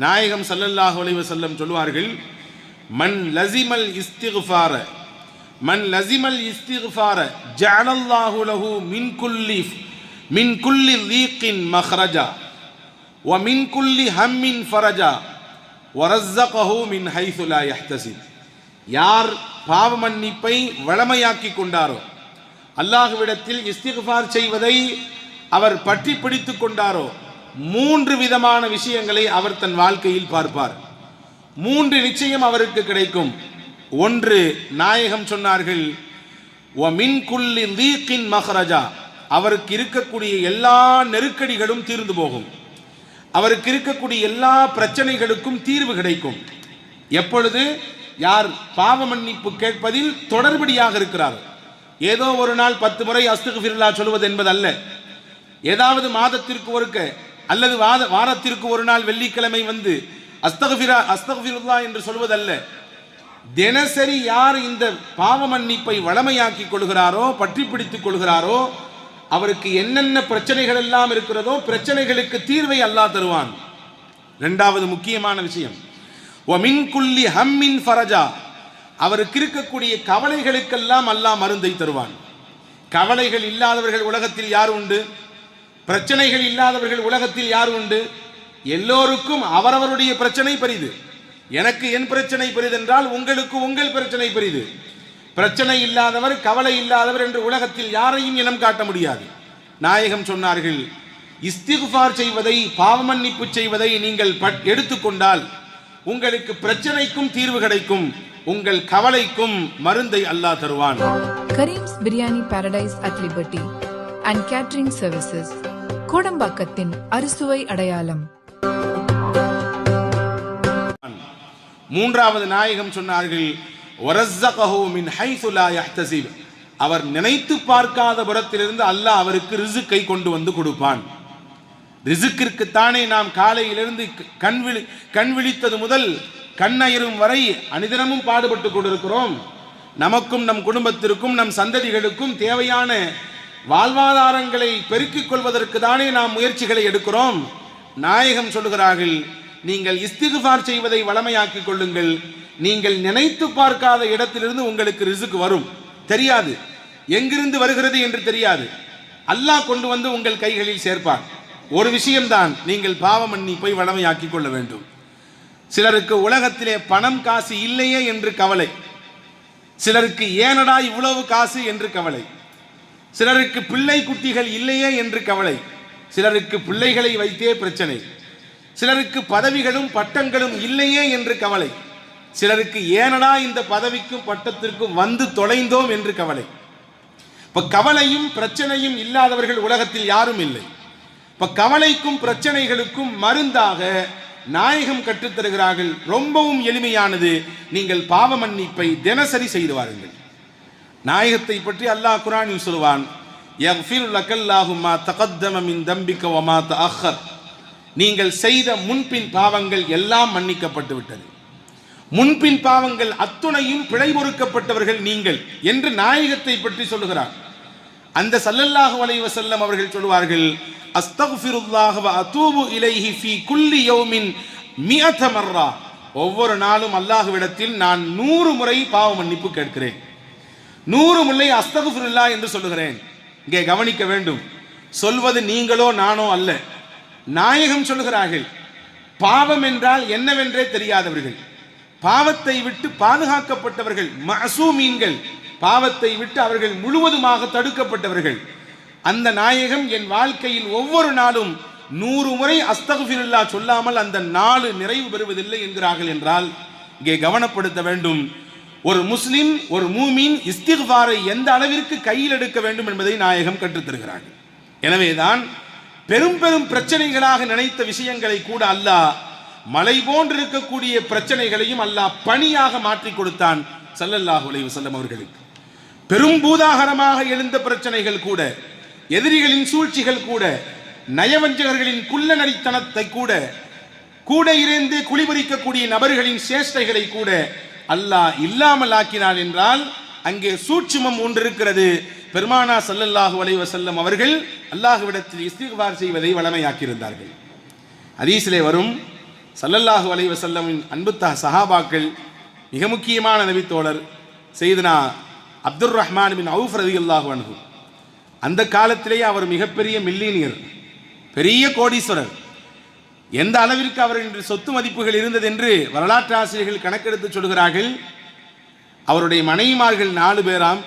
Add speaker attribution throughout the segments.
Speaker 1: நாயகம் ஸல்லல்லாஹு அலைஹி வஸல்லம் சொல்வார்கள், மன் லஸிமல் இஸ்திக்ஃபார ஜஅலல்லாஹு லஹு மின் குல்லி லீக்கின் மஹ்ரஜா வ மின் குல்லி ஹம்மின் ஃபரஜா வ ரஸ்ஸகஹு மின் ஹைஸு லா யஹ்தஸிப். யார் பாவ மன்னிப்பை வளமையாக்கி கொண்டாரோ, அல்லாஹ்விடத்தில் இஸ்திக்ஃபார் செய்வதை அவர் பற்றி பிடித்து கொண்டாரோ, 3 விதமான விஷயங்களை அவர் தன் வாழ்க்கையில் பார்ப்பார். 3 நிச்சயம் அவருக்கு கிடைக்கும். 1, நாயகம் சொன்னார்கள், வ மின் குல்லி லீக்கின் மஹ்ரஜா, அவருக்கு இருக்கக்கூடிய எல்லா நெருக்கடிகளும் தீர்ந்து போகும். அவருக்கு இருக்கக்கூடிய எல்லா பிரச்சனைகளுக்கும் தீர்வு கிடைக்கும். எப்பொழுது? யார் பாவ மன்னிப்பு கேட்பதில் தொடர்படியாக இருக்கிறார். ஏதோ ஒரு நாள் 10 முறை அஸ்தக்ஃபிருல்லாஹ் சொல்வது என்பதல்ல. ஏதாவது மாதத்திற்கு ஒருக்க அல்லது வாரத்திற்கு ஒரு நாள் வெள்ளிக்கிழமை வந்து அஸ்தக்ஃபிருல்லாஹ் என்று சொல்வதல்ல. தினசரி யார் இந்த பாவ மன்னிப்பை வளமையாக்கி கொள்கிறாரோ, பற்றி பிடித்துக் கொள்கிறாரோ, அவருக்கு என்னென்ன பிரச்சனைகள் எல்லாம் இருக்கிறதோ பிரச்சனைகளுக்கு தீர்வை அல்லாஹ் தருவான். 2வது முக்கியமான விஷயம், வ மின் குல்லி ஹம்மின் ஃபரஜா, அவருக்கு இருக்கக்கூடிய கவலைகளுக்கெல்லாம் அல்லாஹ் மருந்தை தருவான். கவலைகள் இல்லாதவர்கள் உலகத்தில் யார் உண்டு? பிரச்சனைகள் இல்லாதவர்கள் உலகத்தில் யார் உண்டு? எல்லோருக்கும் அவரவருடைய பிரச்சனை பெரிது. எனக்கு என் பிரச்சனை பெரிதென்றால் உங்களுக்கு உங்கள் பிரச்சனை பெரிது. பிரச்சனை இல்லாதவர், கவலை இல்லாதவர் என்று உலகத்தில் யாரையும் இனம் காட்ட முடியாது. நாயகம் சொன்னார்கள், இஸ்திக்ஃபார் செய்வதை, பாவ மன்னிப்பு செய்வதை நீங்கள் எடுத்துக்கொண்டால் உங்களுக்கு பிரச்சனைக்கும் தீர்வு கிடைக்கும், உங்கள் கவலைக்கும் மருந்தை அல்லாஹ் தருவான்.
Speaker 2: Karim's biryani paradise at liberty and catering services, கோடம்பாக்கத்தின் அறுசுவை அடையாளம்.
Speaker 1: 3வது நாயகம் சொன்னார்கள், வரஸ்ஸகஹு மின் ஹைஸு லா யஹ்தஸிப், அவர் நினைத்து பார்க்காத புறத்திலிருந்து அல்லாஹ் அவருக்கு ரிஸ்கை கொண்டு வந்து கொடுப்பான். ரிஸ்கிற்குத்தானே நாம் காலையிலிருந்து கண் விழித்தது முதல் கண்ணயிரும் வரை அனிதினமும் பாடுபட்டு கொண்டிருக்கிறோம். நமக்கும் நம் குடும்பத்திற்கும் நம் சந்ததிகளுக்கும் தேவையான வாழ்வாதாரங்களை பெருக்கிக் கொள்வதற்கு தானே நாம் முயற்சிகளை எடுக்கிறோம். நாயகம் சொல்லுகிறார்கள், நீங்கள் இஸ்திக்ஃபார் செய்வதை வளமையாக்கிக் கொள்ளுங்கள். நீங்கள் நினைத்து பார்க்காத இடத்திலிருந்து உங்களுக்கு ரிஸ்க் வரும். தெரியாது, எங்கிருந்து வருகிறது என்று தெரியாது. அல்லாஹ் கொண்டு வந்து உங்கள் கைகளில் சேர்ப்பான். ஒரு விஷயம்தான், நீங்கள் பாவ மன்னிப்பை வளமையாக்கிக் கொள்ள வேண்டும். சிலருக்கு உலகத்திலே பணம் காசு இல்லையே என்று கவலை, சிலருக்கு ஏனடா இவ்வளவு காசு என்று கவலை, சிலருக்கு பிள்ளை குட்டிகள் இல்லையே என்று கவலை, சிலருக்கு பிள்ளைகளை வைத்தே பிரச்சனை, சிலருக்கு பதவிகளும் பட்டங்களும் இல்லையே என்று கவலை, சிலருக்கு ஏனடா இந்த பதவிக்கும் பட்டத்திற்கும் வந்து தொலைந்தோம் என்று கவலை. இப்ப கவலையும் பிரச்சனையும் இல்லாதவர்கள் உலகத்தில் யாரும் இல்லை. இப்ப கவலைக்கும் பிரச்சனைகளுக்கும் மருந்தாக நாயகம் கற்றுத்தருகிறார்கள். ரொம்பவும் எளிமையானது, நீங்கள் பாவ மன்னிப்பை தினசரி செய்து வாருங்கள். நாயகத்தை பற்றி அல்லாஹ் குர்ஆனில் சொல்வான், யக்ஃபிரு லக்கல்லாஹு மா தகத்தம மின் தம்பிக வ மா தஅக்கர், நீங்கள் செய்த முன்பின் பாவங்கள் எல்லாம் மன்னிக்கப்பட்டு விட்டது. முன்பின் பாவங்கள் அத்துணையும் பிழை பொறுக்கப்பட்டவர்கள் நீங்கள் என்று நாயகத்தை பற்றி சொல்லுகிறார். அந்த ஸல்லல்லாஹு அலைஹி வஸல்லம் அவர்கள் சொல்வார்கள், அஸ்தக்ஃபிருல்லாஹ வ அதூபு இலைஹி ஃபீ குல்லி யௌமின் 100 மர்ரா, ஒவ்வொரு நாளும் அல்லாஹ்விடத்தில் நான் 100 முறை பாவ மன்னிப்பு கேட்கிறேன். 100 முறை அஸ்தக்ஃபிருல்லாஹ் என்று சொல்லுகிறேன். இங்கே கவனிக்க வேண்டும், சொல்வது நீங்களோ நானோ அல்ல. நாயகம் சொல்லுகிறார்கள், பாவம் என்றால் என்னவென்றே தெரியாதவர்கள், பாவத்தை விட்டு பாதுகாக்கப்பட்டவர்கள், மஅசூமீன்கள், பாவத்தை விட்டு அவர்கள் முழுவதுமாக தடுக்கப்பட்டவர்கள். அந்த நாயகம் என் வாழ்க்கையில் ஒவ்வொரு நாளும் 100 முறை அஸ்தக்ஃபிருல்லாஹ் சொல்லாமல் அந்த நாள் நிறைவு பெறுவதில்லை என்கிறார்கள். என்றால் இங்கே கவனப்படுத்த வேண்டும், ஒரு முஸ்லிம், ஒரு மூமின் இஸ்திக்ஃபாரை எந்த அளவிற்கு கையில் எடுக்க வேண்டும் என்பதை நாயகம் கற்றுத்தருகிறார்கள். எனவேதான் பெரும் பெரும் பிரச்சனைகளாக நினைத்த விஷயங்களை கூட அல்லாஹ், மலை போன்றிருக்கக்கூடிய பிரச்சனைகளையும் அல்லாஹ் பணியாக மாற்றி கொடுத்தான் ஸல்லல்லாஹு அலைஹி வஸல்லம் அவர்களுக்கு. பெரும் பூதாகரமாக எழுந்த பிரச்சனைகள் கூட, எதிரிகளின் சூழ்ச்சிகள் கூட, நயவஞ்சகர்களின் குள்ள நரித்தனத்தை கூட, கூட இருந்து குளிபறிக்கக்கூடிய நபர்களின் சேஷ்டைகளை கூட அல்லாஹ் இல்லாமல் ஆக்கினான். என்றால் அங்கே சூட்சுமம் ஒன்று இருக்கிறது. பெருமானா ஸல்லல்லாஹு அலைஹி வஸல்லம் அவர்கள் அல்லாஹ்விடத்தில் இஸ்திக்ஃபார் செய்வதை வளமையாக்கியிருந்தார்கள். ஹதீஸிலே வரும், ஸல்லல்லாஹு அலைஹி வஸல்லமின் அன்பு சஹாபாக்கள், மிக முக்கியமான நபித்தோழர் செய்தனா அப்துர் ரஹ்மான் பின் அவுஃப் ரலியல்லாஹு அன்ஹு. அந்த காலத்திலேயே அவர் மிகப்பெரிய மில்லியனியர், பெரிய கோடீஸ்வரர். எந்த அளவிற்கு அவரின் சொத்து மதிப்புகள் இருந்தது என்று வரலாற்று ஆசிரியர்கள் கணக்கெடுத்து சொல்கிறார்கள். அவருடைய மனைவிமார்கள் 4 பேராம்.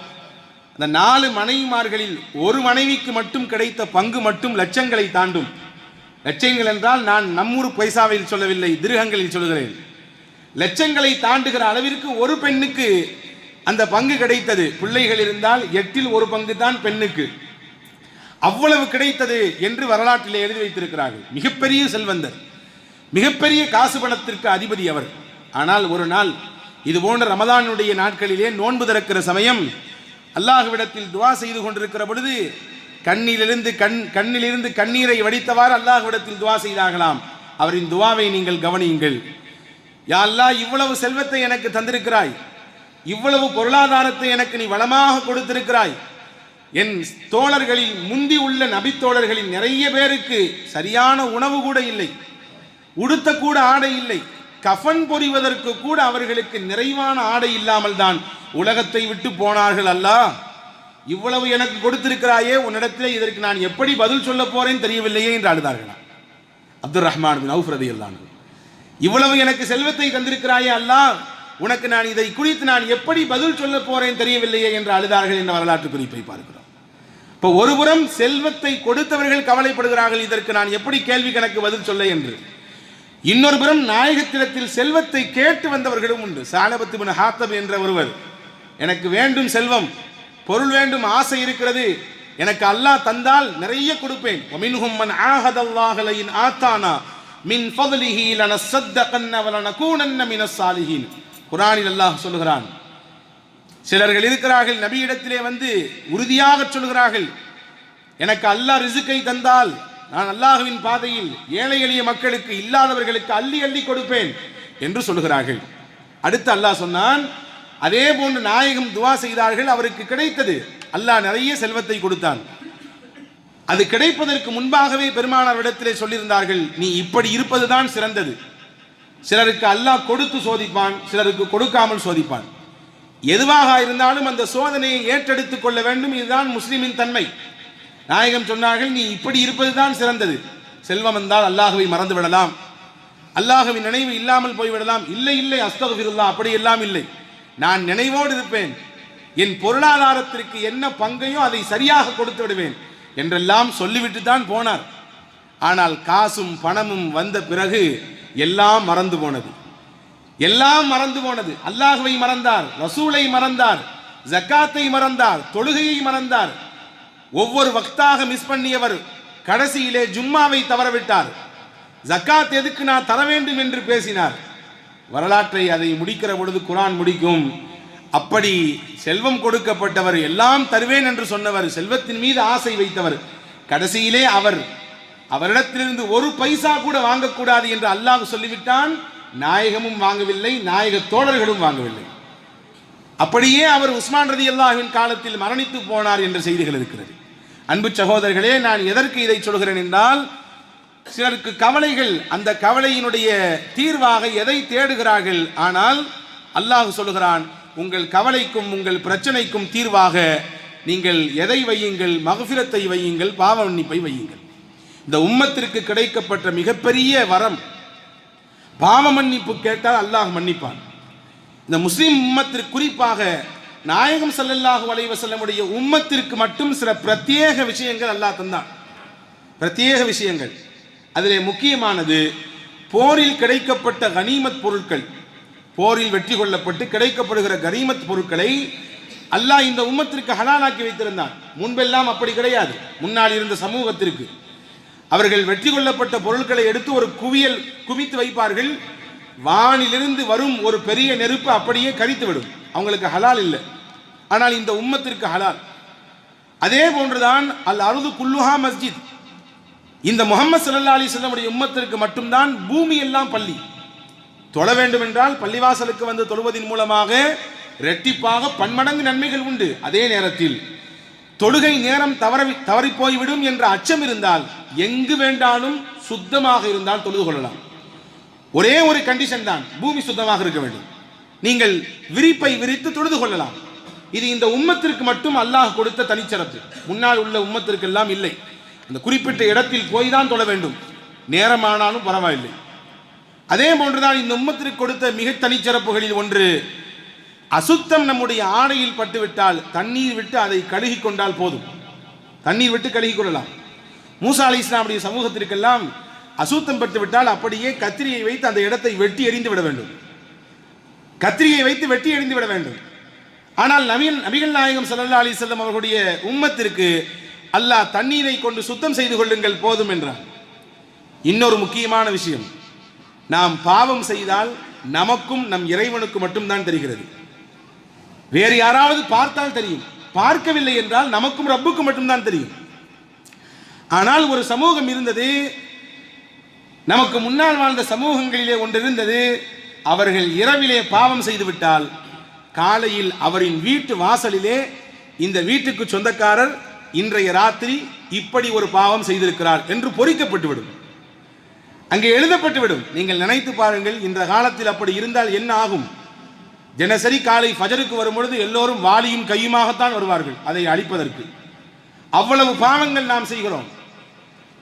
Speaker 1: அந்த 4 மனைவிமார்களில் ஒரு மனைவிக்கு மட்டும் கிடைத்த பங்கு மட்டும் லட்சங்களை தாண்டும். லட்சங்கள் என்றால் நான் நம்மூர் பைசாவில் சொல்லவில்லை, திருகங்களில் சொல்கிறேன். லட்சங்களை தாண்டுகிற அளவிற்கு ஒரு பெண்ணுக்கு அந்த பங்கு கிடைத்தது. பிள்ளைகள் இருந்தால் 8இல் 1 பங்கு தான் பெண்ணுக்கு. அவ்வளவு கிடைத்தது என்று வரலாற்றில் எழுதி வைத்திருக்கிறார்கள். மிகப்பெரிய செல்வந்தர், மிகப்பெரிய காசு பணத்திற்கு அதிபதி அவர். ஆனால் ஒரு நாள் இது போன்ற ரமதானுடைய நாட்களிலே நோன்பு திறக்கிற சமயம் அல்லாஹ்விடத்தில் துவா செய்து கொண்டிருக்கிற பொழுது கண்ணிலிருந்து கண்ணீரை வடித்தவாறு அல்லாஹ்விடத்தில் துவா செய்தார்களாம். அவரின் துவாவை நீங்கள் கவனியுங்கள். யா அல்லாஹ், இவ்வளவு செல்வத்தை எனக்கு தந்திருக்கிறாய், இவ்வளவு பொருளாதாரத்தை எனக்கு நீ வளமாக கொடுத்திருக்கிறாய். என் தோழர்களில் முந்தி உள்ள நபித்தோழர்களில் நிறைய பேருக்கு சரியான உணவு கூட இல்லை, உடுத்த கூட ஆடை இல்லை, கஃன் பொறிவதற்கு கூட அவர்களுக்கு நிறைவான ஆடை இல்லாமல் தான் உலகத்தை விட்டு போனார்கள். அல்லாஹ், இவ்வளவு எனக்கு கொடுத்திருக்கிறாயே, உன்னிடத்திலே இதற்கு நான் எப்படி பதில் சொல்ல போறேன் தெரியவில்லையே என்று அழுதார்களாம். அப்துர் ரஹ்மான் பின் அவுஃப் ரலியல்லாஹு அன்ஹு, இவ்வளவு எனக்கு செல்வத்தை தந்திருக்கிறாயே அல்லாஹ், உனக்கு நான் இதை குறித்து நான் எப்படி பதில் சொல்ல போறேன் தெரியவில்லையே என்று அழுதார்கள் என்ற வரலாற்று குறிப்பை பார்க்கிறோம். இப்போ ஒருபுறம் செல்வத்தை கொடுத்தவர்கள் கவலைப்படுகிறார்கள், இதற்கு நான் எப்படி கேள்வி கணக்கு பதில் சொல்ல என்று. இன்னொரு புறம் நாயகத்திடத்தில் செல்வத்தை கேட்டு வந்தவர்களும் உண்டு. ஸஅலபத் இப்னு ஹாத்தப் என்ற ஒருவர், எனக்கு வேண்டும் செல்வம், பொருள் வேண்டும், ஆசை இருக்கிறது, எனக்கு அல்லாஹ் தந்தால் நிறைய கொடுப்பேன். வமின்ஹும் மன் ஆஹதல்லாஹ லயின் ஆத்தானா மின் ஃபضலிஹி லனஸத்தகன்ன வலனகூனன்ன மினஸ் சாலிஹீன். குர்ஆனில் அல்லாஹ் சொல்கிறான், சிலர்கள் இருக்கிறார்கள் நபியிடத்திலே வந்து உறுதியாக சொல்கிறார்கள், எனக்கு அல்லாஹ் ரிஸ்கை தந்தால் நான் அல்லாஹ்வின் பாதையில் ஏழை எளிய மக்களுக்கு, இல்லாதவர்களுக்கு அள்ளி அள்ளி கொடுப்பேன் என்று சொல்கிறார்கள். அடுத்து அல்லாஹ் சொன்னான், அதே போன்று நாயகம் துவா செய்தார்கள், அவருக்கு கிடைத்தது. அல்லாஹ் நிறைய செல்வத்தை கொடுத்தான். அது கிடைப்பதற்கு முன்பாகவே பெருமானாரிடத்திலே சொல்லியிருந்தார்கள், நீ இப்படி இருப்பதுதான் சிறந்தது. சிலருக்கு அல்லாஹ் கொடுத்து சோதிப்பான், சிலருக்கு கொடுக்காமல் சோதிப்பான். எதுவாக இருந்தாலும் அந்த சோதனையை ஏற்றெடுத்துக் கொள்ள வேண்டும். இதுதான் முஸ்லிமின் தன்மை. நாயகம் சொன்னார்கள், நீ இப்படி இருப்பதுதான் சிறந்தது. செல்வம் வந்தால் அல்லாஹ்வை மறந்து விடலாம், அல்லாஹ்வின் நினைவு இல்லாமல் போய்விடலாம். இல்லை இல்லை, அஸ்தக்ஃபிருல்லாஹ், அப்படி எல்லாம் இல்லை. நான் நினைவோடு இருப்பேன், என் பொருளாதாரத்திற்கு என்ன பங்கையோ அதை சரியாக கொடுத்து விடுவேன் என்றெல்லாம் சொல்லிவிட்டு தான் போனார். ஆனால் காசும் பணமும் வந்த பிறகு எல்லாம் மறந்து போனது, எல்லாம் மறந்து போனது. அல்லாஹ்வை மறந்தார், ரசூலை மறந்தார், ஜக்காத்தை மறந்தார், தொழுகையை மறந்தார். ஒவ்வொரு வக்தாக மிஸ் பண்ணியவர் கடைசியிலே ஜும்மாவை தவறவிட்டார். ஜக்காத் எதுக்கு நான் தர வேண்டும் என்று பேசினார். வரலாற்றை அதை முடிக்கிற பொழுது குர்ஆன் முடிக்கும், அப்படி செல்வம் கொடுக்கப்பட்டவர், எல்லாம் தருவேன் என்று சொன்னவர், செல்வத்தின் மீது ஆசை வைத்தவர், கடைசியிலே அவரிடத்திலிருந்து ஒரு பைசா கூட வாங்கக்கூடாது என்று அல்லாஹ் சொல்லிவிட்டான். நாயகமும் வாங்கவில்லை, நாயக தோழர்களும் வாங்கவில்லை. அப்படியே அவர் உஸ்மான் ரலியல்லாஹுவின் காலத்தில் மரணித்து போனார் என்ற செய்திகள் இருக்கிறது. அன்பு சகோதரர்களே, நான் எதற்கு இதை சொல்கிறேன் என்றால், சிலருக்கு கவலைகள், அந்த கவலையினுடைய தீர்வாக எதை தேடுகிறார்கள். ஆனால் அல்லாஹ் சொல்லுகிறான், உங்கள் கவலைக்கும் உங்கள் பிரச்சனைக்கும் தீர்வாக நீங்கள் எதை வையுங்கள்? மக்ஃபிரத்தை வையுங்கள், பாவ மன்னிப்பை வையுங்கள். இந்த உம்மத்திற்கு கிடைக்கப்பட்ட மிகப்பெரிய வரம் பாவ மன்னிப்பு கேட்டால் அல்லாஹ் மன்னிப்பான். இந்த முஸ்லிம் உம்மத்திற்கு, குறிப்பாக நாயகம் ஸல்லல்லாஹு அலைஹி வஸல்லமுடைய உம்மத்திற்கு மட்டும் சில பிரத்யேக விஷயங்கள் அல்லாஹ் தந்தான். பிரத்யேக விஷயங்கள். அதிலே முக்கியமானது போரில் கிடைக்கப்பட்ட கனிமத் பொருட்கள். போரில் வெற்றி கொள்ளப்பட்டு கிடைக்கப்படுகிற கனிமத் பொருட்களை அல்லாஹ் இந்த உம்மத்திற்கு ஹலாலாக்கி வைத்திருந்தான். முன்பெல்லாம் அப்படி கிடையாது. முன்னால் இருந்த சமூகத்திற்கு அவர்கள் வெற்றி கொள்ளப்பட்ட பொருட்களை எடுத்து ஒரு குவித்து வைப்பார்கள். வானிலிருந்து வரும் ஒரு பெரிய நெருப்பு அப்படியே கரித்துவிடும். அவங்களுக்கு ஹலால் இல்லை. ஆனால் இந்த உம்மத்திற்கு ஹலால். அதே போன்றுதான் அல் அர்து குல்லுஹா மஸ்ஜித். இந்த முஹம்மது ஸல்லல்லாஹு அலைஹி வஸல்லம் உடைய உம்மத்திற்கு மட்டும்தான் பூமி எல்லாம் பள்ளி. தொழ வேண்டும் என்றால் பள்ளிவாசலுக்கு வந்து தொழுவதின் மூலமாக இரட்டிப்பாக பன்மடங்கு நன்மைகள் உண்டு. அதே நேரத்தில் தொழுகை நேரம் தவறி போய்விடும் என்ற அச்சம் இருந்தால் எங்கு வேண்டாலும் சுத்தமாக இருந்தால் தொழுது கொள்ளலாம். ஒரே ஒரு கண்டிஷன் தான், பூமி சுத்தமாக இருக்க வேண்டும். நீங்கள் விரிப்பை விரித்து தொழுது கொள்ளலாம். இது இந்த உம்மத்திற்கு மட்டும் அல்லாஹ் கொடுத்த தனிச்சிறப்பு. முன்னால் உள்ள உம்மத்திற்கெல்லாம் இல்லை. அந்த குறிப்பிட்ட இடத்தில் போய் தான் தொழ வேண்டும், நேரமானாலும் பரவாயில்லை. அதே போன்றுதான் இந்த உம்மத்திற்கு கொடுத்த மிக தனிச்சிறப்புகளில் ஒன்று, அசுத்தம் நம்முடைய ஆடையில் பட்டுவிட்டால் தண்ணீர் விட்டு அதை கழுகி கொண்டால் போதும். தண்ணீர் விட்டு கழுகி கொள்ளலாம். மூசா அலைஹிஸ்ஸலாமுடைய சமூகத்திற்கெல்லாம் அசுத்தம் பட்டுவிட்டால் அப்படியே கத்திரியை வைத்து அந்த இடத்தை வெட்டி எறிந்து விட வேண்டும். கத்திரியை வைத்து வெட்டி எறிந்து விட வேண்டும். ஆனால் நபிகள் நாயகம் ஸல்லல்லாஹு அலைஹி வஸல்லம் அவர்களுடைய உம்மத்திற்கு அல்லாஹ் தண்ணீரை கொண்டு சுத்தம் செய்து கொள்ளுங்கள் போதும் என்றார். இன்னொரு முக்கியமான விஷயம், நாம் பாவம் செய்தால் நமக்கும் நம் இறைவனுக்கு மட்டும்தான் தெரிகிறது. வேறு யாராவது பார்த்தால் தெரியும், பார்க்கவில்லை என்றால் நமக்கும் ரப்புக்கும் மட்டும்தான் தெரியும். ஆனால் ஒரு சமூகம் இருந்தது, நமக்கு முன்னால் வாழ்ந்த சமூகங்களிலே ஒன்று இருந்தது. அவர்கள் இரவிலே பாவம் செய்துவிட்டால் காலையில் அவரின் வீட்டு வாசலிலே இந்த வீட்டுக்கு சொந்தக்காரர் இன்றைய ராத்திரி இப்படி ஒரு பாவம் செய்திருக்கிறார் என்று பொறிக்கப்பட்டுவிடும், அங்கே எழுதப்பட்டுவிடும். நீங்கள் நினைத்து பாருங்கள், இந்த காலத்தில் அப்படி இருந்தால் என்ன ஆகும்? தினசரி காலை ஃபஜருக்கு வரும்பொழுது எல்லோரும் வாளியும் கையுமாகத்தான் வருவார்கள் அதை அழிப்பதற்கு. அவ்வளவு பாவங்கள் நாம் செய்கிறோம்.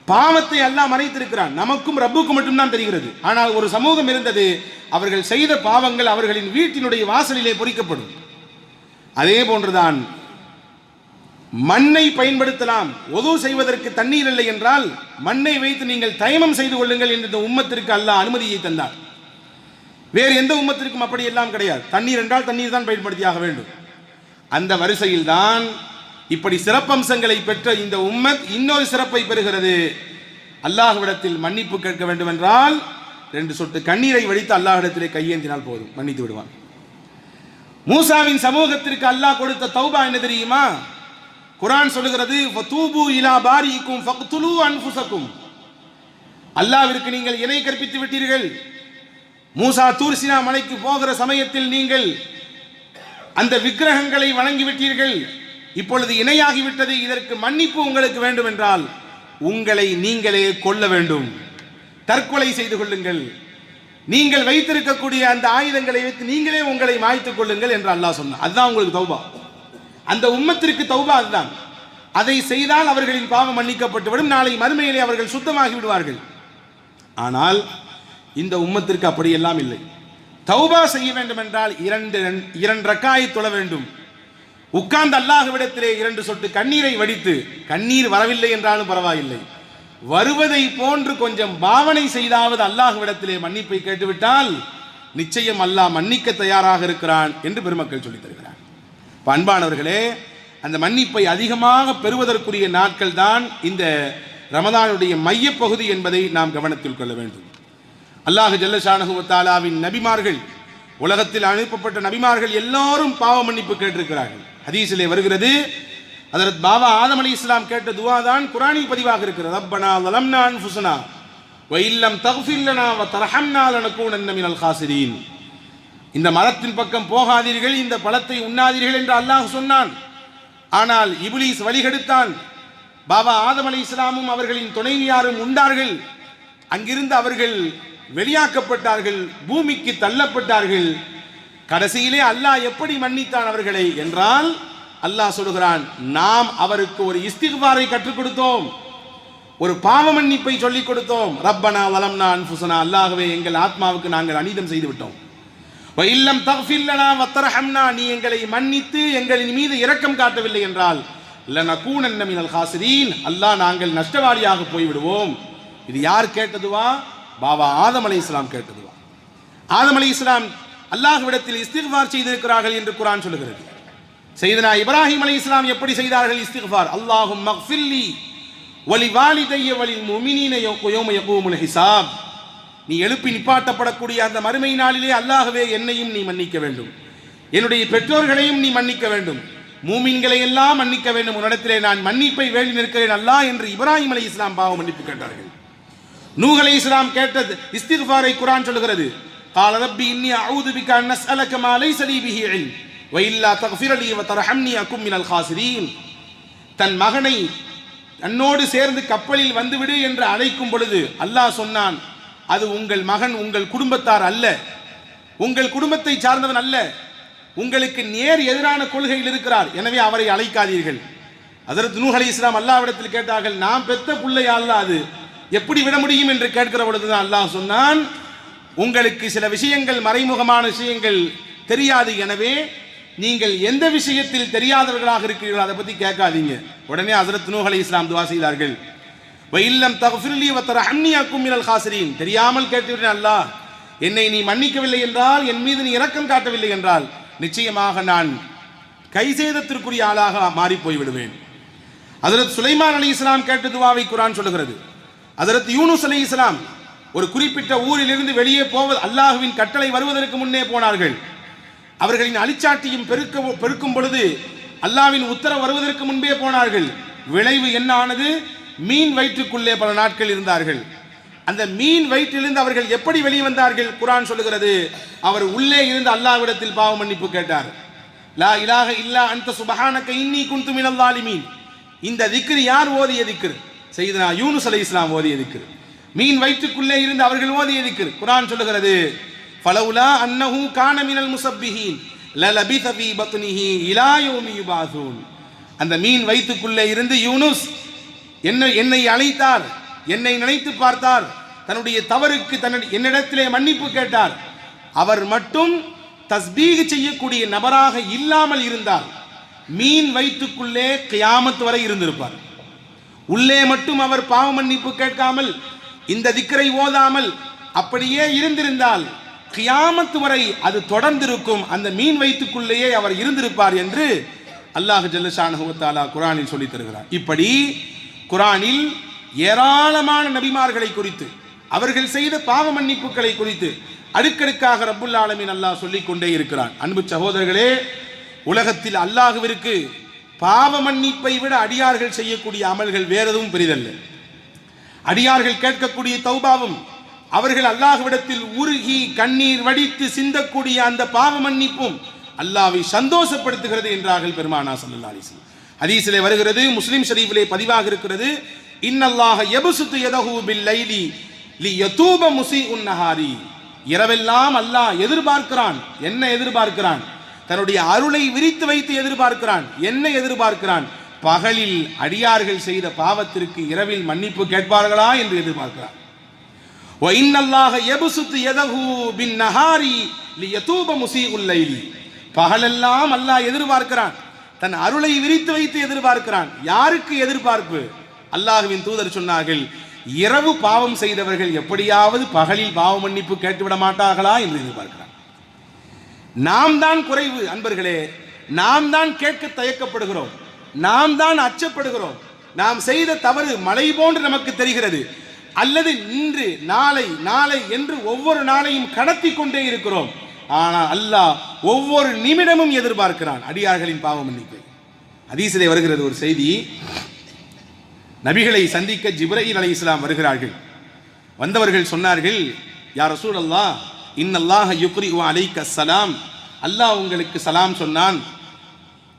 Speaker 1: பாவத்தை அல்லாஹ் மறைத்திருக்கிறான், நமக்கும் ரப்புக்கும் மட்டும்தான் தெரிகிறது. ஆனால் ஒரு சமூகம் இருந்தது, அவர்கள் செய்த பாவங்கள் அவர்களின் வீட்டினுடைய வாசலிலே பொறிக்கப்படும். அதே போன்றுதான் மண்ணை பயன்படுத்தலாம். ஒது செய்வதற்கு தண்ணீர் இல்லை என்றால் மண்ணை வைத்து நீங்கள் தயமம் செய்து கொள்ளுங்கள் என்று இந்த உம்மத்திற்கு அல்லாஹ் அனுமதியை தந்தார். வேறு எந்த உம்மத்திற்கும் அப்படி எல்லாம் கிடையாது. தண்ணீர் என்றால் தண்ணீர் தான் பயன்படுத்தியாக வேண்டும். அந்த வரிசையில் தான் இப்படி சிறப்பம்சங்களை பெற்ற இந்த உம்மத் இன்னொரு சிறப்பை பெறுகிறது. அல்லாஹ்விடத்தில் மன்னிப்பு கேட்க வேண்டும் என்றால் 2 சொட்டு கண்ணீரை வடித்து அல்லாஹ்விடத்திலே கையேந்தினால் போதும், மன்னித்து விடுவான். மூசாவின் சமூகத்திற்கு அல்லாஹ் கொடுத்த தௌபா என்ன தெரியுமா? குர்ஆன் சொல்லுகிறது, ஃபதூபு இலா பாரிக்கும் ஃபக்துலு அன்ஃபுஸக்கும். அல்லாஹ்விற்கு நீங்கள் இணை கற்பித்து விட்டீர்கள். மூசா தூர் சீனா மலைக்கு போகிற சமயத்தில் நீங்கள் அந்த விக்கிரகங்களை வணங்கி விட்டீர்கள். இப்பொழுது இணையாகிவிட்டது, இதற்கு மன்னிப்பு உங்களுக்கு வேண்டும் என்றால் உங்களை நீங்களே கொல்ல வேண்டும், தற்கொலை செய்து கொள்ளுங்கள். நீங்கள் வைத்திருக்கக்கூடிய அந்த ஆயுதங்களை வைத்து நீங்களே உங்களை மாய்த்துக் கொள்ளுங்கள் என்று அல்லாஹ் சொன்னார். அதுதான் உங்களுக்கு தௌபா. அந்த உம்மத்திற்கு தௌபா அதுதான். அதை செய்தால் அவர்களின் பாவம் மன்னிக்கப்பட்டுவிடும், நாளை மறுமையிலே அவர்கள் சுத்தமாகி விடுவார்கள். ஆனால் இந்த உம்மத்திற்கு அப்படியெல்லாம் இல்லை. தௌபா செய்ய வேண்டும் என்றால் 2 ரக்காயத் தொழ வேண்டும். உட்கார்ந்து அல்லாஹ்விடத்திலே 2 சொட்டு கண்ணீரை வடித்து, கண்ணீர் வரவில்லை என்றாலும் பரவாயில்லை, வருவதை போன்று கொஞ்சம் பாவனை செய்தாவது அல்லாஹ்விடத்திலே மன்னிப்பை கேட்டுவிட்டால் நிச்சயம் அல்லாஹ் மன்னிக்க தயாராக இருக்கிறான் என்று பெருமக்கள் சொல்லித் தருகிறார். அன்பானவர்களே, அந்த மன்னிப்பை அதிகமாக பெறுவதற்குரிய நாட்கள் தான் இந்த ரமதானுடைய மையப்பகுதி என்பதை நாம் கவனத்தில் கொள்ள வேண்டும். அல்லாஹ் ஜல்ல ஷானஹு வ தஆலாவின் நபிமார்கள், உலகத்தில் அனுப்பப்பட்ட நபிமார்கள் எல்லோரும் பாவ மன்னிப்பு கேட்டிருக்கிறார்கள். ஹதீஸிலே வருகிறது, ஹஜ்ரத் பாபா ஆதம் அலைஹிஸ்ஸலாம் கேட்ட துஆ தான் குர்ஆனில் பதிவாக இருக்கிறது. ரப்பனா ஸலம்னா அன்ஃபுஸனா வ இல்லம் தக்ஃபிர் லனா வ தர்ஹம்னா லனகூனன்ன மினல் காசிரீன். இந்த மரத்தின் பக்கம் போகாதீர்கள், இந்த பழத்தை உண்ணாதீர்கள் என்று அல்லாஹ் சொன்னான். ஆனால் இப்லீஸ் வழிகெடுத்தான். பாபா ஆதம் அலைஹிஸ்ஸலாமும் அவர்களின் துணைவியாரும் உண்டார்கள். அங்கிருந்து அவர்கள் வெளியாக்கப்பட்டார்கள், பூமிக்கு தள்ளப்பட்டார்கள். கடைசியிலே அல்லாஹ் எப்படி மன்னித்தான் அவர்களை என்றால், அல்லாஹ் சொல்கிறான், நாம் அவருக்கு ஒரு இஸ்திக்பாரை கற்றுக் கொடுத்தோம், ஒரு பாவ மன்னிப்பை சொல்லிக் கொடுத்தோம். ரப்பனா வலம்னா அன்ஃபுஸனா, அல்லாஹ்வே எங்கள் ஆத்மாவுக்கு நாங்கள் அநீதம் செய்து விட்டோம். வ இல்லம் தக்ஃபிர் லனா வ தர்ஹம்னா, நீ எங்களை மன்னித்து எங்களின் மீது இரக்கம் காட்டவில்லை என்றால் லனகூனன்ன மினல் காசிரீன், அல்லாஹ் நாங்கள் நஷ்டவாளியாக போய்விடுவோம். இது யார் கேட்டதுவா? பாபா ஆதம் அலைஹிஸ்ஸலாம் கேட்டதுவா. ஆதம் அலைஹிஸ்ஸலாம் அல்லாஹ்விடத்தில் இஸ்திக்பார் செய்திருக்கிறார்கள் என்று குர்ஆன் சொல்லுகிறது. சையதுனா இப்ராஹிம் அலைஹிஸ்ஸலாம் எப்படி செய்தார்கள் இஸ்திக்பார்? அல்லாஹும்ம மக்ஃபிர்லி வலி வாலிதைய வலில் முஃமினீன யௌம யகூமுல் ஹிசாப். நீ எழுப்பி நிப்பாட்டப்படக்கூடிய அந்த மறுமை நாளிலே அல்லாஹ்வே என்னையும் நீ மன்னிக்க வேண்டும், என்னுடைய பெற்றோர்களையும் நீ மன்னிக்க வேண்டும், மூமின்களை எல்லாம் மன்னிக்க வேண்டும், உன்னிடத்திலே நான் மன்னிப்பை வேண்டி நிற்கிறேன் அல்லாஹ் என்று இப்ராஹிம் அலைஹிஸ்ஸலாம் பாவ மன்னிப்பு கேட்டார்கள். நூஹ் அலைஹிஸ்ஸலாம் கேட்டது இஸ்திக்பாரை குர்ஆன் சொல்கிறது, قال ربي إني أعوذ بك أن أسألك ما ليس لي به علم وإلا تغفر لي وترحمني أكن من الخاسرين. தன் மகனை தன்னோடு சேர்ந்து கப்பலில் வந்துவிடு என்று அழைக்கும் பொழுது அல்லாஹ் சொன்னான், அது உங்கள் மகன், உங்கள் குடும்பத்தார் அல்ல, உங்கள் குடும்பத்தை சார்ந்தவன் அல்ல, உங்களுக்கு நேர் எதிரான கொள்கையில் இருக்கிறார், எனவே அவரை அழைக்காதீர்கள். ஹஜ்ரத் நூஹ் அலைஹிஸ்ஸலாம் அல்லாஹ்விடத்தில் கேட்டார்கள், நாம் பெத்த பிள்ளையா அல்லாஹ், அது எப்படி விட முடியும் என்று கேட்கிற பொழுதுதான் அல்லாஹ் சொன்னான், உங்களுக்கு சில விஷயங்கள், மறைமுகமான விஷயங்கள் தெரியாது, எனவே நீங்கள் எந்த விஷயத்தில் தெரியாதவர்களாக இருக்கிறீர்களோ அதை பற்றி கேட்காதீங்க. உடனே ஹஜ்ரத் நூஹ் அலைஹிஸ்ஸலாம் துஆ செய்தார்கள், வஇல்லம் தக்ஃபிர்லி வதர்ஹம்னி அகும் மினல் காசிரீன். தெரியாமல் கேட்டுவிட்டேன் அல்லாஹ், என்னை நீ மன்னிக்கவில்லை என்றால், என் மீது நீ இரக்கம் காட்டவில்லை என்றால் நிச்சயமாக நான் கைசேதத்திற்குரிய ஆளாக மாறி போய்விடுவேன். ஹஜ்ரத் சுலைமான் அலைஹிஸ்ஸலாம் கேட்ட துஆவை குர்ஆன் சொல்லுகிறது. ஹஜ்ரத் யூனுஸ் அலைஹிஸ்ஸலாம் ஒரு குறிப்பிட்ட ஊரிலிருந்து வெளியே போவது, அல்லாஹ்வின் கட்டளை வருவதற்கு முன்னே போனார்கள். அவர்களின் அழிச்சாட்டியும் பெருக்கும் பொழுது அல்லாஹ்வின் உத்தரவு வருவதற்கு முன்பே போனார்கள். விளைவு என்ன ஆனது? மீன் வயிற்றுக்குள்ளே பல நாட்கள் இருந்தார்கள். அந்த மீன் வயிற்றிலிருந்து அவர்கள் எப்படி வெளியே வந்தார்கள்? குர்ஆன் சொல்லுகிறது, அவர் உள்ளே இருந்து அல்லாஹ்விடத்தில் பாவ மன்னிப்பு கேட்டார். லா இலாஹ இல்லா அன்த சுப்ஹானக இன்னி குன்து மினல் ஸாலிமீன். இந்த திக்ர் யார் ஓதிய திக்ர்? சையதுனா யூனுஸ் அலைஹிஸ்ஸலாம் ஓதிய திக்ர். மீன் வயிற்றுக்குள்ளே இருந்து அவர்கள் ஓதிய திக்ர். குர்ஆன் சொல்லுகிறது, ஃபலவுலா அன்னஹு கான மினல் முஸப்பிஹீன் லலபிஸ ஃபீ பத்னிஹி இலா யௌமி யுபாஸூன். அந்த மீன் வயிற்றுக்குள்ளே இருந்து யூனுஸ் என்னை அழைத்தார், என்னை நினைத்து பார்த்தார், தன்னுடைய தவறுக்கு என்னிடத்திலே மன்னிப்பு கேட்டார். அவர் மட்டும் தஸ்பீஹ் செய்யக்கூடிய நபராக இல்லாமல் இருந்தால் மீன் வயிற்றுக்குள்ளே கியாமத் வரை இருந்திருப்பார். உள்ளே மட்டும் அவர் பாவ மன்னிப்பு கேட்காமல், இந்த திக்ரை ஓதாமல் அப்படியே இருந்திருந்தால் கியாமத் வரை அது தொடர்ந்திருக்கும், அந்த மீன் வயிற்றுக்குள்ளேயே அவர் இருந்திருப்பார் என்று அல்லாஹ் ஜல்ல ஷானஹு வ தஆலா குர்ஆனில் சொல்லித் தருகிறார். இப்படி குர்ஆனில் ஏராளமான நபிமார்களை குறித்து, அவர்கள் செய்த பாவ மன்னிப்புகளை குறித்து அடுக்கடுக்காக ரப்புல் ஆலமீன் அல்லாஹ் சொல்லிக் கொண்டே இருக்கிறான். அன்பு சகோதரர்களே, உலகத்தில் அல்லாஹ்விற்கு பாவ மன்னிப்பை விட அடியார்கள் செய்யக்கூடிய அமல்கள் வேற எதுவும் பெரிதல்ல. அடியார்கள் கேட்கக்கூடிய தௌபாவும், அவர்கள் அல்லாஹ்விடத்தில் உருகி கண்ணீர் வடித்து சிந்தக்கூடிய அந்த பாவ மன்னிப்பும் அல்லாஹ்வை சந்தோஷப்படுத்துகிறது என்றார்கள் பெருமானா ஸல்லல்லாஹு அலைஹி வஸல்லம். ஹதீஸிலே வருகிறது, முஸ்லிம் ஷரீஃபிலே பதிவாக இருக்கிறது, இன்னல்லாஹ யப்சுத்து யதஹு பில் லைலி லியதூப முஸீஉன் நஹாரி. இரவெல்லாம் அல்லாஹ் எதிர்பார்க்கிறான். என்ன எதிர்பார்க்கிறான்? தன்னுடைய அருளை விரித்து வைத்து எதிர்பார்க்கிறான். என்ன எதிர்பார்க்கிறான்? பகலில் அடியார்கள் செய்த பாவத்திற்கு இரவில் மன்னிப்பு கேட்பார்களா என்று எதிர்பார்க்கிறான். வ இன்னல்லாஹ யப்சுத்து யதஹு பின் நஹாரி லியதூப முஸீஉல் லைலி. பகலெல்லாம் அல்லாஹ் எதிர்பார்க்கிறான், தன் அருளை விரித்து வைத்து எதிர்பார்க்கிறான். யாருக்கு எதிர்பார்ப்பு? அல்லாஹ்வின் தூதர் சொன்னார்கள், இரவு பாவம் செய்தவர்கள் எப்படியாவது பகலில் பாவ மன்னிப்பு கேட்டுவிட மாட்டார்களா என்று எதிர்பார்க்கிறான். நாம் தான் குறைவு அன்பர்களே, நாம் தான் கேட்க தயக்கப்படுகிறோம், நாம் தான் அச்சப்படுகிறோம். நாம் செய்த தவறு மலை போன்று நமக்கு தெரிகிறது, அல்லது இன்று நாளை நாளை என்று ஒவ்வொரு நாளையும் கடத்தி கொண்டே இருக்கிறோம். ஆனால் அல்லாஹ் ஒவ்வொரு நிமிடமும் எதிர்பார்க்கிறான் அடியார்களின் பாவ மன்னிப்பை. ஹதீஸிலே வருகிறது ஒரு செய்தி, நபிகளை சந்திக்க ஜிப்ரீல் அலைஹிஸ்ஸலாம் வருகிறார்கள். வந்தவர்கள் சொன்னார்கள், யா ரசூலல்லாஹ், இன்னல்லாஹ யுக்ரிஉ அலைக்க ஸலாம். அல்லாஹ் உங்களுக்கு சலாம் சொன்னான்.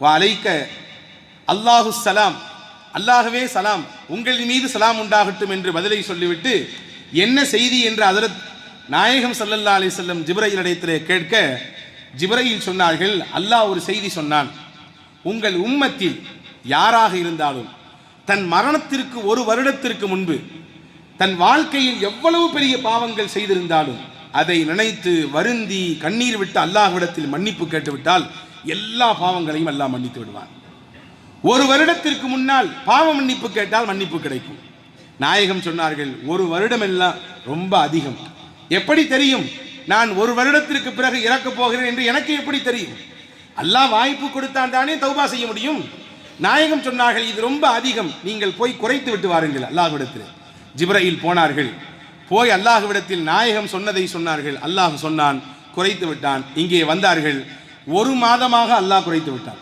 Speaker 1: வ அலைக்க அல்லாஹு ஸலாம், அல்லாஹ்வே சலாம், உங்கள் மீது சலாம் உண்டாகட்டும் என்று பதிலை சொல்லிவிட்டு, என்ன செய்தி என்று ஹஜ்ரத் நாயகம் ஸல்லல்லாஹு அலைஹி வஸல்லம் ஜிப்ரீல் இடத்திலே கேட்க, ஜிப்ரீல் சொன்னார்கள், அல்லாஹ் ஒரு செய்தி சொன்னான், உங்கள் உம்மத்தில் யாராக இருந்தாலும் தன் மரணத்திற்கு ஒரு வருடத்திற்கு முன்பு தன் வாழ்க்கையில் எவ்வளவு பெரிய பாவங்கள் செய்திருந்தாலும் அதை நினைத்து வருந்தி கண்ணீர் விட்டு அல்லாஹ்விடத்தில் மன்னிப்பு கேட்டுவிட்டால் எல்லா பாவங்களையும் அல்லாஹ் மன்னித்து விடுவான். ஒரு வருடத்திற்கு முன்னால் பாவ மன்னிப்பு கேட்டால் மன்னிப்பு கிடைக்கும். நாயகம் சொன்னார்கள், ஒரு வருடம் எல்லாம் ரொம்ப அதிகம். எப்படி தெரியும்? நான் ஒரு வருடத்திற்கு பிறகு இறக்கப் போகிறேன் என்று எனக்கு எப்படி தெரியும்? அல்லாஹ் வாய்ப்பு கொடுத்தான் தானே தௌபா செய்ய முடியும். நாயகம் சொன்னார்கள், இது ரொம்ப அதிகம், நீங்கள் போய் குறைத்து விட்டு வாருங்கள் அல்லாஹ்விடத்தில். ஜிப்ரீல் போனார்கள். போய் அல்லாஹ்விடத்தில் நாயகம் சொன்னதை சொன்னார்கள். அல்லாஹ் சொன்னான், குறைத்து விட்டான். இங்கே வந்தார்கள். ஒரு மாதமாக அல்லாஹ் குறைத்து விட்டான்.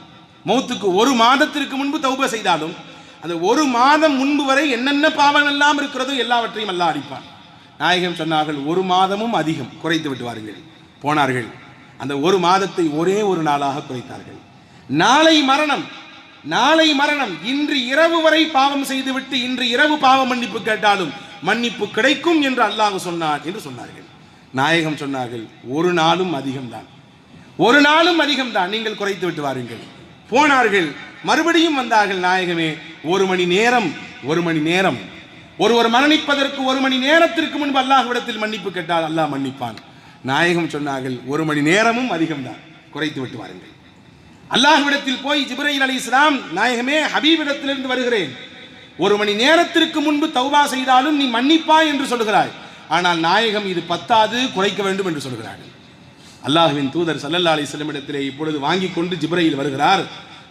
Speaker 1: மௌத்துக்கு ஒரு மாதத்திற்கு முன்பு தௌபா செய்தாலும் அந்த ஒரு மாதம் முன்பு வரை என்னென்ன பாவங்கள் எல்லாம் இருக்கிறதோ எல்லாவற்றையும் அல்லாஹ் அடிப்பான். நாயகம் சொன்னார்கள், ஒரு மாதமும் அதிகம், குறைத்து விட்டு வாருங்கள். போனார்கள். அந்த ஒரு மாதத்தை ஒரே ஒரு நாளாக குறைத்தார்கள். நாளை மரணம், நாளை மரணம், இன்று இரவு வரை பாவம் செய்துவிட்டு இன்று இரவு பாவ மன்னிப்பு கேட்டாலும் மன்னிப்பு கிடைக்கும் என்று அல்லாஹ் சொன்னான் என்று சொன்னார்கள். நாயகம் சொன்னார்கள், ஒரு நாளும் அதிகம்தான், ஒரு நாளும் அதிகம்தான், நீங்கள் குறைத்து விட்டு வாருங்கள். போனார்கள், மறுபடியும் வந்தார்கள். நாயகமே, ஒரு மணி நேரம் ஒருவர் மரணிப்பதற்கு ஒரு மணி நேரத்திற்கு முன்பு அல்லாஹ்விடத்தில் மன்னிப்பு கேட்டால் அல்லாஹ் மன்னிப்பான். நாயகம் சொன்னார்கள், ஒரு மணி நேரமும் அதிகம்தான், குறைத்து விட்டு வாருங்கள். அல்லாஹ்விடத்தில் போய் ஜிப்ரீல் அலைஹிஸ்ஸலாம், நாயகமே ஹபீபிடத்திலிருந்து வருகிறேன், ஒரு மணி நேரத்திற்கு முன்பு தௌபா செய்தாலும் நீ மன்னிப்பாய் என்று சொல்கிறாய், ஆனால் நாயகம் இது பத்தாது, குறைக்க வேண்டும் என்று சொல்கிறார்கள். அல்லாஹ்வின் தூதர் ஸல்லல்லாஹு அலைஹி வஸல்லம் இடத்திலே இப்பொழுது வாங்கி கொண்டு ஜிப்ரீல் வருகிறார்.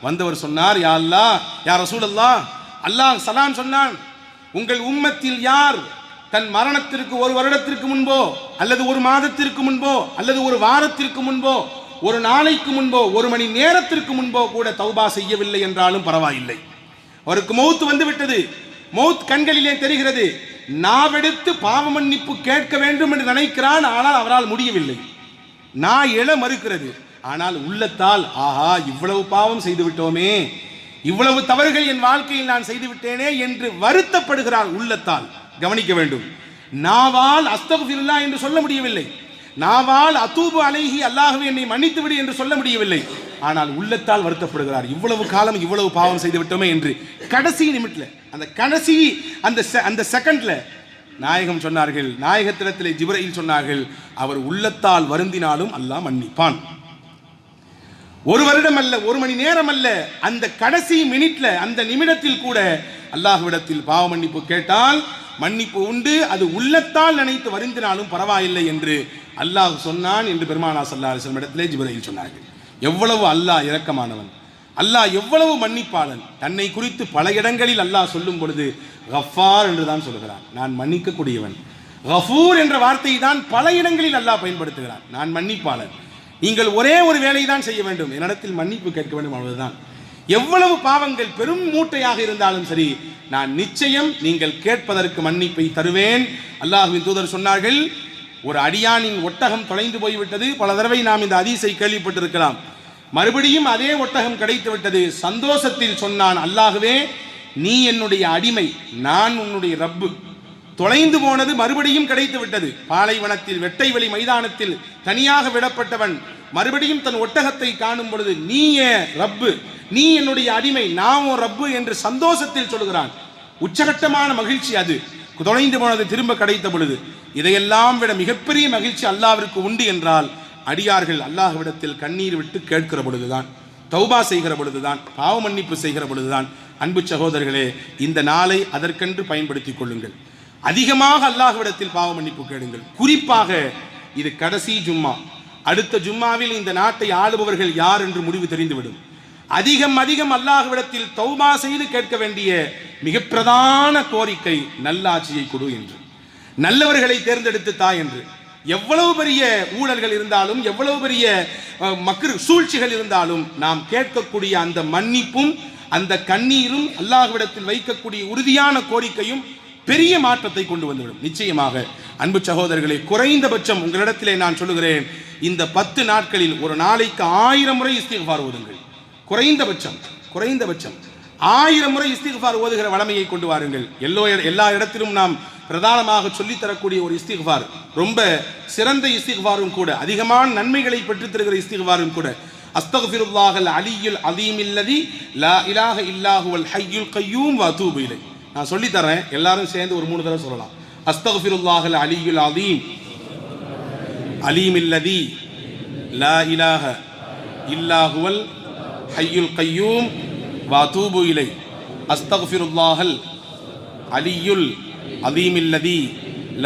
Speaker 1: வந்தவர் சொன்னார், யா அல்லாஹ், யா ரசூலல்லாஹ், அல்லாஹ் சலாம் சொன்னான், உங்கள் உம்மத்தில் யார் தன் மரணத்திற்கு ஒரு வருடத்திற்கு முன்போ அல்லது ஒரு மாதத்திற்கு முன்போ அல்லது ஒரு வாரத்திற்கு முன்போ ஒரு நாளைக்கு முன்போ ஒரு மணி நேரத்திற்கு முன்போ கூட தௌபா செய்யவில்லை என்றாலும் பரவாயில்லை, அவருக்கு மௌத் வந்து விட்டது, மௌத் கண்களிலே தெரிகிறது, நாவெடுத்து பாவ மன்னிப்பு கேட்க வேண்டும் என்று நினைக்கிறான், ஆனால் அவரால் முடியவில்லை, நான் எழ மறுக்கிறது, ஆனால் உள்ளத்தால் ஆஹா இவ்வளவு பாவம் செய்து விட்டோமே, இவ்வளவு தவறுகள் என் வாழ்க்கையில் நான் செய்து விட்டேனே என்று வருத்தப்படுகிறார் உள்ளத்தால். கவனிக்க வேண்டும், நாவால் அஸ்தக்ஃபிருல்லாஹ் என்று சொல்ல முடியவில்லை, நாவால் அதூபு அலைஹி அல்லாஹ்வே என்னை மன்னித்து விடு என்று சொல்ல முடியவில்லை, ஆனால் உள்ளத்தால் வருத்தப்படுகிறார், இவ்வளவு காலம் இவ்வளவு பாவம் செய்து விட்டோமே என்று. கடைசி நிமிட்ல, அந்த கடைசி அந்த செகண்ட்ல நாயகம் சொன்னார்கள், நாயகத்திடத்திலே ஜிப்ரீல் சொன்னார்கள், அவர் உள்ளத்தால் வருந்தினாலும் அல்லாஹ் மன்னிப்பான். ஒரு வருடம் அல்ல, ஒரு மணி நேரம் அல்ல, அந்த கடைசி மினிட்ல, அந்த நிமிடத்தில் கூட அல்லாஹ்விடத்தில் பாவ மன்னிப்பு கேட்டால் மன்னிப்பு உண்டு, அது உள்ளத்தால் நினைத்து வருந்தினாலும் பரவாயில்லை என்று அல்லாஹ் சொன்னான் என்று பெருமானார் ஸல்லல்லாஹு அலைஹி வஸல்லம் இடத்திலே ஜிப்ரீல் சொன்னார்கள். எவ்வளவு அல்லாஹ் இரக்கமானவன், அல்லாஹ் எவ்வளவு மன்னிப்பாளன். தன்னை குறித்து பல இடங்களில் அல்லாஹ் சொல்லும் பொழுது கஃபார் என்று தான் சொல்கிறான், நான் மன்னிக்க கூடியவன். கஃபூர் என்ற வார்த்தையை தான் பல இடங்களில் அல்லாஹ் பயன்படுத்துகிறான், நான் மன்னிப்பாளன். நீங்கள் ஒரே ஒரு வேலை தான் செய்ய வேண்டும், என்னிடத்தில் மன்னிப்பு கேட்க வேண்டும், அவ்வளவுதான். எவ்வளவு பாவங்கள் பெரும் மூட்டையாக இருந்தாலும் சரி, நான் நிச்சயம் நீங்கள் கேட்பதற்கு மன்னிப்பை தருவேன். அல்லாஹ்வின் தூதர் சொன்னார்கள், ஒரு அடியானின் ஒட்டகம் தொலைந்து போய்விட்டது, பல தடவை நாம் இந்த ஹதீஸை கேள்விப்பட்டிருக்கலாம், மறுபடியும் அதே ஒட்டகம் கிடைத்து விட்டது, சந்தோஷத்தில் சொன்னான், அல்லாஹ்வே நீ என்னுடைய அடிமை, நான் உன்னுடைய ரப்பு, தொலைந்து போனது மறுபடியும் கிடைத்து விட்டது, பாலைவனத்தில் வெட்டை வெளி மைதானத்தில் தனியாக விடப்பட்டவன் மறுபடியும் தன் ஒட்டகத்தை காணும் பொழுது நீயே ரப்பு, நீ என்னுடைய அடிமை, நான் உன் ரப்பு என்று சந்தோஷத்தில் சொல்கிறான். உச்சகட்டமான மகிழ்ச்சி அது, தொலைந்து போனது திரும்ப கிடைத்த பொழுது. இதையெல்லாம் விட மிகப்பெரிய மகிழ்ச்சி அல்லாஹ்விற்கு உண்டு என்றால், அடியார்கள் அல்லாஹ்விடத்தில் கண்ணீர் விட்டு கேட்கிற பொழுதுதான், தௌபா செய்கிற பொழுதுதான், பாவ மன்னிப்பு செய்கிற பொழுதுதான். அன்பு சகோதரர்களே, இந்த நாளை அதற்கென்று பயன்படுத்திக் கொள்ளுங்கள். அதிகமாக அல்லாஹ்விடத்தில் பாவ மன்னிப்பு கேளுங்கள். குறிப்பாக இது கடைசி ஜும்மா, அடுத்த ஜும்மாவில் இந்த நாட்டை ஆளுபவர்கள் யார் என்று முடிவு தெரிந்துவிடும். அதிகம் அல்லாஹ்விடத்தில் தௌபா செய்து கேட்க வேண்டிய மிக பிரதான கோரிக்கை நல்லாட்சியை கொடு என்று, நல்லவர்களை தேர்ந்தெடுத்து தா என்று. எவ்வளவு பெரிய ஊழல்கள் இருந்தாலும், எவ்வளவு பெரிய சூழ்ச்சிகள் இருந்தாலும், நாம் கேட்கக்கூடிய அந்த மன்னிப்பும் அந்த கண்ணீரும் அல்லாஹ்விடத்தில் வைக்கக்கூடிய உறுதியான கோரிக்கையும் பெரிய மாற்றத்தை கொண்டு வந்துவிடும் நிச்சயமாக. அன்பு சகோதரர்களே, குறைந்தபட்சம் உங்களிடத்திலே நான் சொல்லுகிறேன், இந்த 10 நாட்களில் ஒரு நாளைக்கு 1000 முறை இஸ்திக்ஃபார் ஓதுங்கள். குறைந்தபட்சம் 1000 முறை இஸ்திக்ஃபார் ஓதுகிற வளமையை கொண்டு வாருங்கள். எல்லா இடத்திலும் நாம் பிரதானமாக சொல்லித்தரக்கூடிய ஒரு இஸ்திக்ஃபார், ரொம்ப சிறந்த இஸ்திக்ஃபாரும் கூட, அதிகமான நன்மைகளை பெற்றுத் தருகிற இஸ்திக்ஃபாரும் கூட. அஸ்தக்ஃபிருல்லாஹல் அலியுல் அதீமில்லதி லா இலாஹ இல்லாஹுவல் ஹய்யுல் கய்யூம் வ அதூபு இலைஹ். நான் சொல்லி தரேன், எல்லாரும் சேர்ந்து ஒரு 3 தடவை சொல்லலாம். அஸ்தக்ஃபிருல்லாஹல் அலியுல் அதீம் அலீமில்லதி லா இலாஹ இல்லாஹுவல் ஹய்யுல் கய்யூம் வ அதூபு இலைஹ். அஸ்தக்ஃபிருல்லாஹல் அலியுல் அதீமில்லதி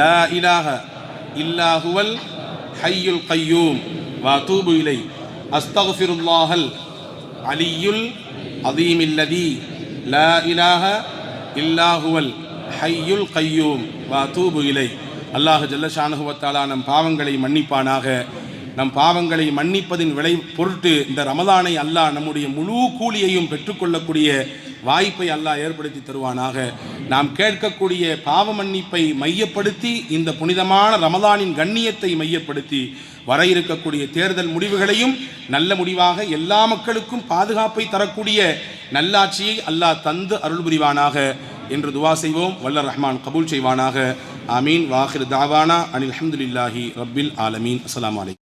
Speaker 1: லா இலாஹ இல்லாஹுவல் ஹய்யுல் கய்யூம் வ அதூபு இலைஹ். அஸ்தக்ஃபிருல்லாஹல் அலியுல் அதீமில்லதி லா இலாஹ இல்லாஹுவல் ஹய்யுல் கய்யூம் வ அதூபு இலைஹ். அல்லாஹ் ஜல்ல ஷானஹு வ தஆலா நம் பாவங்களை மன்னிப்பானாக. நம் பாவங்களை மன்னிப்பதின் விளை பொருட்டு இந்த ரமலானை அல்லாஹ் நம்முடைய முழு கூலியையும் பெற்றுக்கொள்ளக்கூடிய வாய்ப்பை அல்லாஹ் ஏற்படுத்தி தருவானாக. நாம் கேட்கக்கூடிய பாவ மன்னிப்பை மையப்படுத்தி, இந்த புனிதமான ரமலானின் கண்ணியத்தை மையப்படுத்தி, வர இருக்கக்கூடிய தேர்தல் முடிவுகளையும் நல்ல முடிவாக, எல்லா மக்களுக்கும் பாதுகாப்பை தரக்கூடிய நல்லாட்சியை அல்லாஹ் தந்து அருள் புரிவானாக. என்று துவா செய்வோம். வல்ல ரஹ்மான் கபூல் செய்வானாக. ஆமீன். வாஹிர் தாவானா அனில் அல்ஹம்துலில்லாஹி ரப்பில் ஆலமீன். அஸ்ஸலாமு அலைக்கும்.